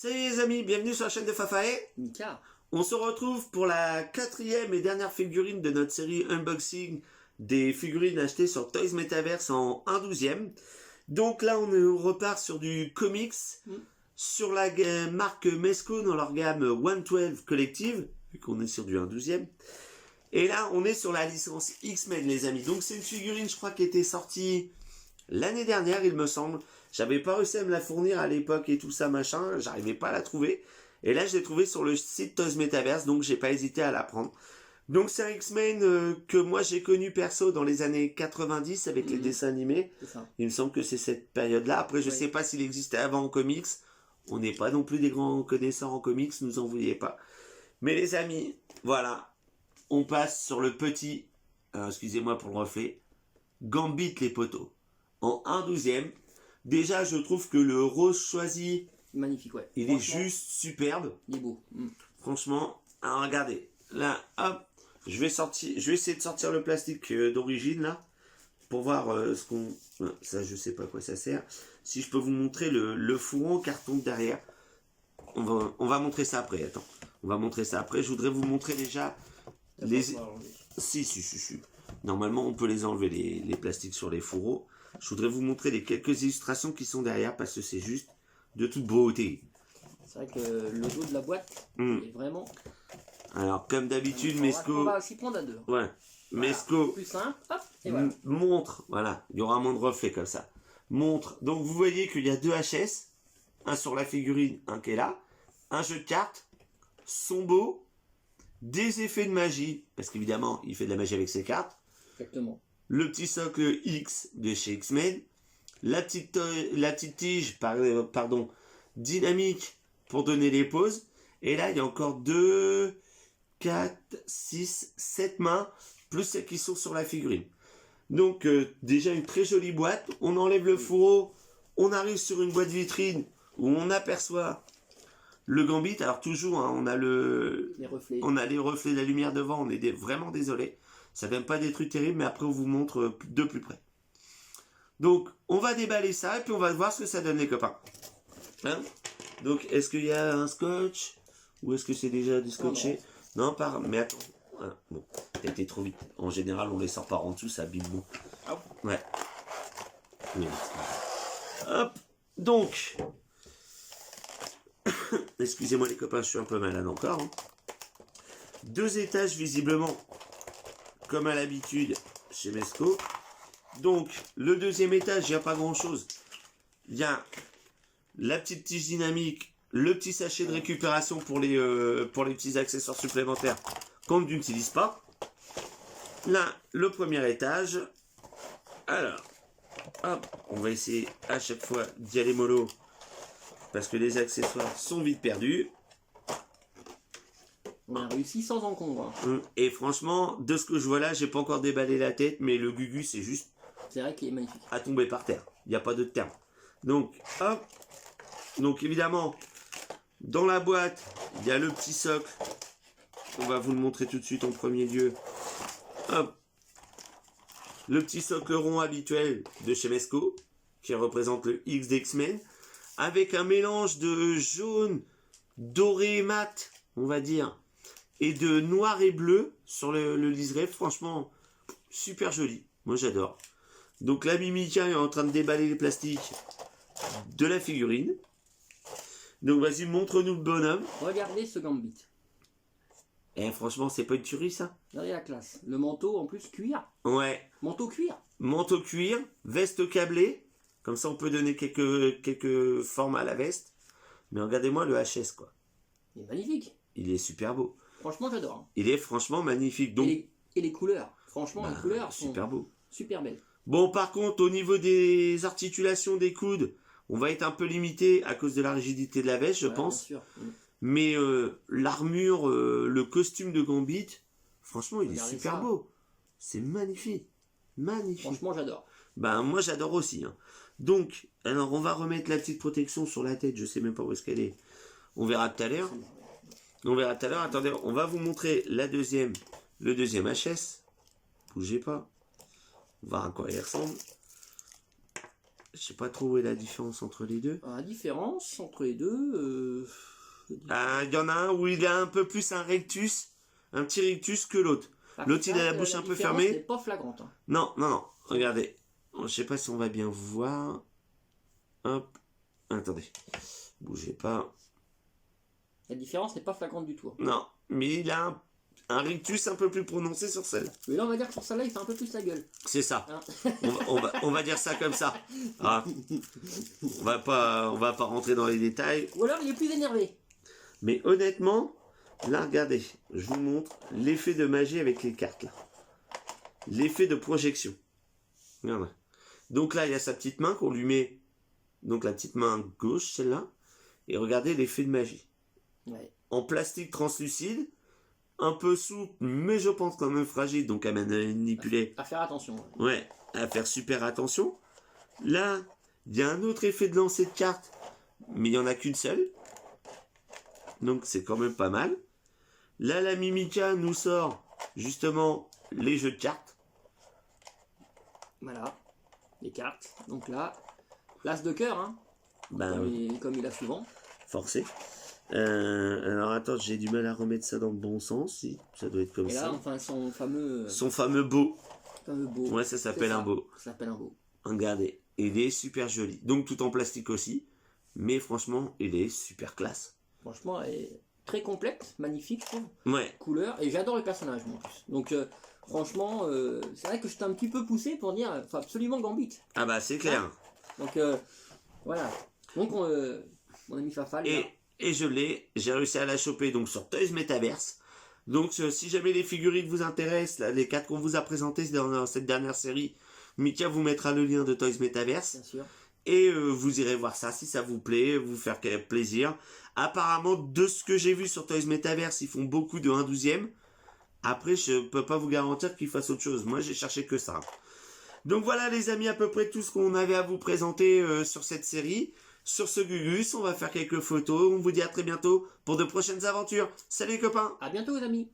Salut les amis, bienvenue sur la chaîne de Fafae. Nika. On se retrouve pour la 4e et dernière figurine de notre série unboxing des figurines achetées sur Toys Metaverse en 1/12e. Donc là on repart sur du comics, sur la marque Mezco dans leur gamme 112 Collective, vu qu'on est sur du 1/12e. Et là on est sur la licence X-Men les amis. Donc c'est une figurine je crois qui était sortie l'année dernière il me semble. J'avais pas réussi à me la fournir à l'époque et tout ça machin, j'arrivais pas à la trouver. Et là je l'ai trouvée sur le site Toys Metaverse, donc j'ai pas hésité à la prendre. Donc c'est un X-Men que moi j'ai connu perso dans les années 90 avec les dessins animés. Il me semble que c'est cette période-là. Après je sais pas s'il existait avant en comics. On n'est pas non plus des grands connaisseurs en comics, nous en vouliez pas. Mais les amis, voilà. On passe sur le petit, excusez-moi pour le reflet, Gambit les poteaux. En 1/12e. Déjà, je trouve que le rose choisi, magnifique, ouais. Il est juste superbe. Il est beau. Franchement, alors regardez, là, hop, je vais essayer de sortir le plastique d'origine là, pour voir ce qu'on, ça, je sais pas à quoi ça sert. Si je peux vous montrer le fourreau en carton derrière, on va montrer ça après. Attends, on va montrer ça après. Je voudrais vous montrer déjà les. Si. Normalement, on peut les enlever les plastiques sur les fourreaux. Je voudrais vous montrer les quelques illustrations qui sont derrière parce que c'est juste de toute beauté. C'est vrai que le dos de la boîte est vraiment... Alors, comme d'habitude, Mezco... On va s'y prendre à deux. Ouais. Voilà. Mezco Plus simple, hop, et voilà. Montre, voilà, il y aura moins de reflets comme ça. Montre. Donc, vous voyez qu'il y a deux HS. Un sur la figurine, un qui est là. Un jeu de cartes. Sont beaux. Des effets de magie. Parce qu'évidemment, il fait de la magie avec ses cartes. Exactement. Le petit socle X de chez X-Men, la petite tige, pardon, dynamique pour donner les poses. Et là, il y a encore 2, 4, 6, 7 mains, plus celles qui sont sur la figurine. Donc, déjà une très jolie boîte. On enlève le fourreau, on arrive sur une boîte vitrine où on aperçoit le Gambit. Alors toujours, hein, on a les reflets de la lumière devant, on est vraiment désolé. Ça donne pas des trucs terribles, mais après on vous montre de plus près. Donc, on va déballer ça et puis on va voir ce que ça donne les copains. Hein? Donc, est-ce qu'il y a un scotch? Ou est-ce que c'est déjà du scotché? Non, pas. Mais attends. Ah, bon, t'as été trop vite. En général, on les sort par en dessous, ça abîme bon. Ouais. Oui, hop. Donc. Excusez-moi les copains, je suis un peu malade encore. Hein. 2 étages visiblement. Comme à l'habitude chez Mezco. Donc, le deuxième étage, il n'y a pas grand chose. Il y a la petite tige dynamique, le petit sachet de récupération pour les petits accessoires supplémentaires qu'on n'utilise pas. Là, le premier étage. Alors, hop, on va essayer à chaque fois d'y aller mollo. Parce que les accessoires sont vite perdus. On a réussi sans encombre. Et franchement, de ce que je vois là, j'ai pas encore déballé la tête, mais le Gugu, c'est juste... C'est vrai qu'il est magnifique. À tomber par terre. Il n'y a pas d'autre terme. Donc, hop. Donc, évidemment, dans la boîte, il y a le petit socle. On va vous le montrer tout de suite en premier lieu. Hop. Le petit socle rond habituel de chez Mezco, qui représente le X d'X-Men, avec un mélange de jaune, doré mat, on va dire, et de noir et bleu sur le liseré. Franchement, super joli. Moi, j'adore. Donc là, Mimika est en train de déballer les plastiques de la figurine. Donc vas-y, montre-nous le bonhomme. Regardez ce Gambit. Eh, franchement, c'est pas une tuerie, ça? Regardez la classe. Le manteau, en plus, cuir. Ouais. Manteau cuir. Manteau cuir, veste câblée. Comme ça, on peut donner quelques formes à la veste. Mais regardez-moi le HS, quoi. Il est magnifique. Il est super beau. Franchement, j'adore. Il est franchement magnifique. Donc... Et les couleurs. Franchement, les couleurs sont super beau. Super belles. Bon, par contre, au niveau des articulations des coudes, on va être un peu limité à cause de la rigidité de la veste, je pense. Bien sûr. Mais l'armure, le costume de Gambit, franchement, il est super beau. C'est magnifique. Magnifique. Franchement, j'adore. Ben, moi, j'adore aussi. Hein. Donc, alors, on va remettre la petite protection sur la tête. Je sais même pas où est-ce qu'elle est. On verra tout à l'heure. On verra tout à l'heure. Attendez, on va vous montrer le deuxième HS. Bougez pas. On va voir à quoi il ressemble. Je sais pas trop où est la différence entre les deux. Alors, la différence entre les deux... Il y en a un où il a un peu plus un rectus, un petit rectus que l'autre. L'autre, il a la bouche un peu fermée. C'est pas flagrante. Hein. Non, non, non. Regardez. Je sais pas si on va bien voir. Hop. Attendez. Bougez pas. La différence n'est pas flagrante du tout. Hein. Non, mais il a un rictus un peu plus prononcé sur celle-là. Mais là, on va dire que sur celle-là, il fait un peu plus la gueule. C'est ça. Hein. On va dire ça comme ça. Ah. On va pas rentrer dans les détails. Ou alors, il est plus énervé. Mais honnêtement, là, regardez. Je vous montre l'effet de magie avec les cartes, là. L'effet de projection. Regarde. Donc là, il y a sa petite main qu'on lui met. Donc la petite main gauche, celle-là. Et regardez l'effet de magie. Ouais. En plastique translucide, un peu souple, mais je pense quand même fragile, donc à manipuler. À faire attention. Ouais, à faire super attention. Là, il y a un autre effet de lancer de cartes, mais il n'y en a qu'une seule. Donc c'est quand même pas mal. Là, la Mimica nous sort justement les jeux de cartes. Voilà, les cartes. Donc là, l'as de cœur, hein. Ben, comme il a souvent. Forcé. Alors attends, j'ai du mal à remettre ça dans le bon sens. Si, ça doit être comme Et là, ça. enfin, son fameux beau. beau. Ouais, ça s'appelle un beau. Ça s'appelle un beau. Regardez, il est super joli. Donc tout en plastique aussi. Mais franchement, il est super classe. Franchement, elle est très complexe, magnifique, je trouve. Ouais. Couleur. Et j'adore le personnage, moi, en plus. Donc, franchement, c'est vrai que je t'ai un petit peu poussé pour dire, faut absolument Gambit. Ah bah c'est clair. Donc, voilà. Donc, mon ami Fafal. Et j'ai réussi à la choper donc sur Toys Metaverse. Donc si jamais les figurines vous intéressent, là, les 4 qu'on vous a présentés dans cette dernière série, Mika vous mettra le lien de Toys Metaverse. Bien sûr. Et vous irez voir ça si ça vous plaît, vous faire plaisir. Apparemment, de ce que j'ai vu sur Toys Metaverse, ils font beaucoup de 1/12e. Après, je peux pas vous garantir qu'ils fassent autre chose. Moi, j'ai cherché que ça. Donc voilà les amis, à peu près tout ce qu'on avait à vous présenter sur cette série. Sur ce Gugus, on va faire quelques photos. On vous dit à très bientôt pour de prochaines aventures. Salut les copains! À bientôt les amis!